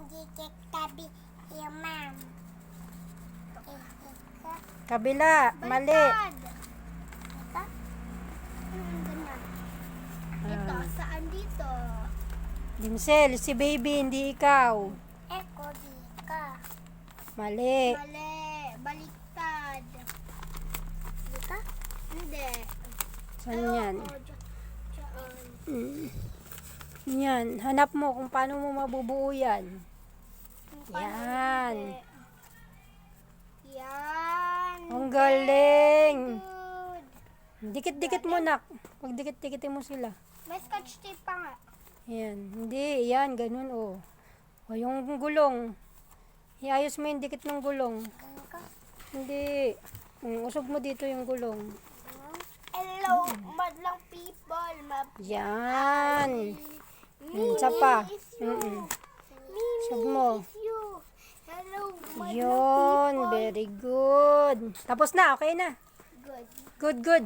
Dikit tabi yung ma'am. Kabila, mali. Ito? Ganyan. Ito, saan dito? Dimsel, si baby, hindi ikaw. Eko, di ka. Mali. Mali. Baliktad. Di ka? Hindi. Saan yan? Diyan. Yan, hanap mo kung paano mo mabubuo yan. Yan. Yan. Ang galing. Good. Dikit-dikit mo, nak. Pag dikit-dikitin mo sila. May scotch tape pa nga. Yan. Hindi, yan, ganun, oh. O, yung gulong. Iayos mo yung dikit ng gulong. Ganun ka. Hindi. Usog mo dito yung gulong. Hello, madlang people. Yan. Isa pa. Usog mo. Hello, Yun, very good. Tapos na, okay na. Good. Good, good.